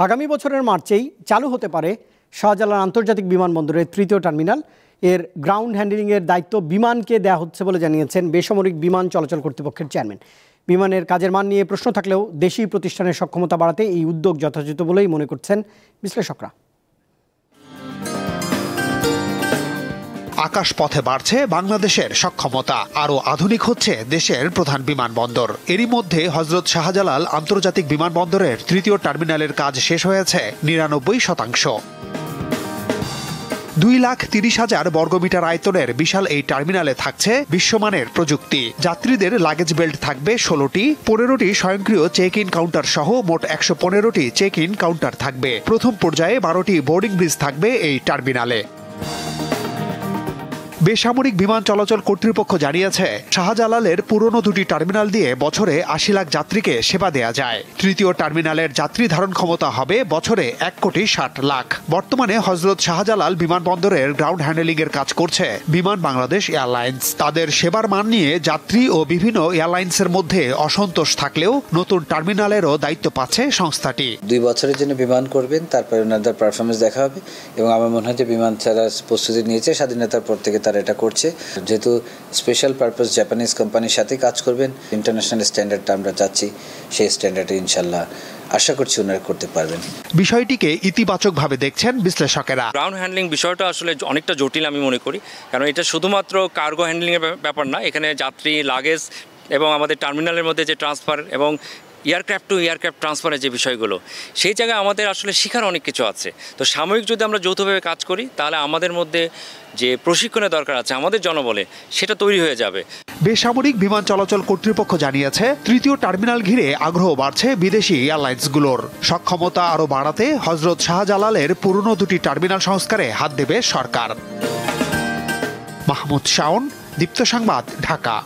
আগামী বছরের মার্চেই চালু হতে পারে শাহজালাল আন্তর্জাতিক বিমানবন্দরের তৃতীয় টার্মিনাল। এর গ্রাউন্ড হ্যান্ডলিংয়ের দায়িত্ব বিমানকে দেওয়া হচ্ছে বলে জানিয়েছেন বেসামরিক বিমান চলাচল কর্তৃপক্ষের চেয়ারম্যান। বিমানের কাজের মান নিয়ে প্রশ্ন থাকলেও দেশি প্রতিষ্ঠানের সক্ষমতা বাড়াতে এই উদ্যোগ যথাযথ বলেই মনে করছেন বিশ্লেষকরা। আকাশপথে বাড়ছে বাংলাদেশের সক্ষমতা, আরও আধুনিক হচ্ছে দেশের প্রধান বিমানবন্দর। এরই মধ্যে হযরত শাহজালাল আন্তর্জাতিক বিমানবন্দরের তৃতীয় টার্মিনালের কাজ শেষ হয়েছে ৯৯%। ২,৩০,০০০ বর্গমিটার আয়তনের বিশাল এই টার্মিনালে থাকছে বিশ্বমানের প্রযুক্তি। যাত্রীদের লাগেজ বেল্ট থাকবে ১৬টি, ১৫টি স্বয়ংক্রিয় চেক ইন কাউন্টার সহ মোট ১১৫টি চেক ইন কাউন্টার থাকবে। প্রথম পর্যায়ে ১২টি বোর্ডিং ব্রিজ থাকবে এই টার্মিনালে। বেসামরিক বিমান চলাচল কর্তৃপক্ষ জানিয়েছে, শাহজালালের পুরনো দুটি টার্মিনাল দিয়ে বছরে ৮০ লাখ যাত্রীকে সেবা দেয়া যায়। তৃতীয় টার্মিনালের যাত্রী ধারণ ক্ষমতা হবে বছরে ১,৬০,০০,০০০। বর্তমানে হযরত শাহজালাল বিমানবন্দরের গ্রাউন্ড হ্যান্ডলিং এর কাজ করছে বিমান বাংলাদেশ এয়ারলাইন্স। তাদের সেবার মান নিয়ে যাত্রী ও বিভিন্ন এয়ারলাইন্সের মধ্যে অসন্তোষ থাকলেও নতুন টার্মিনালেরও দায়িত্ব পাচ্ছে সংস্থাটি। ২ বছরের জন্য বিমান করবেন, তারপরে ওনাদের পারফরমেন্স দেখা হবে এবং আমার মনে হয় যে বিমান ছাড়া প্রস্তুতি নিয়েছে স্বাধীনতার পর থেকে এটা করছে। যেহেতু স্পেশাল পারপাস জাপানিজ কোম্পানির সাথে কাজ করবেন, ইন্টারন্যাশনাল স্ট্যান্ডার্ডটা আমরা চাচ্ছি, সেই স্ট্যান্ডার্ডে ইনশাল্লাহ আশা করছি ওনারা করতে পারবেন। বিষয়টিকে ইতিবাচকভাবে দেখছেন বিশ্লেষকেরা। গ্রাউন্ড হ্যান্ডলিং বিষয়টা আসলে অনেকটা জটিল আমি মনে করি, কারণ এটা শুধুমাত্র কার্গো হ্যান্ডলিং এর ব্যাপার না। এখানে যাত্রী, লাগেজ এবং আমাদের টার্মিনালের মধ্যে যে ট্রান্সফার এবং এয়ারক্রাফট টু এয়ারক্রাফট ট্রান্সফারের যে বিষয়গুলো, সেই জায়গায় আমাদের আসলে শেখার অনেক কিছু আছে। তো সাময়িক যদি আমরা যৌথভাবে কাজ করি, তাহলে আমাদের মধ্যে যে প্রশিক্ষণের দরকার আছে আমাদের জনবলে, সেটা তৈরি হয়ে যাবে। বেসামরিক বিমান চলাচল কর্তৃপক্ষ জানিয়েছে, তৃতীয় টার্মিনাল ঘিরে আগ্রহ বাড়ছে বিদেশি এয়ারলাইন্সগুলোর। সক্ষমতা আরও বাড়াতে হযরত শাহজালালের পুরনো দুটি টার্মিনাল সংস্কারে হাত দেবে সরকার। মাহমুদ শাওন, দীপ্ত সংবাদ, ঢাকা।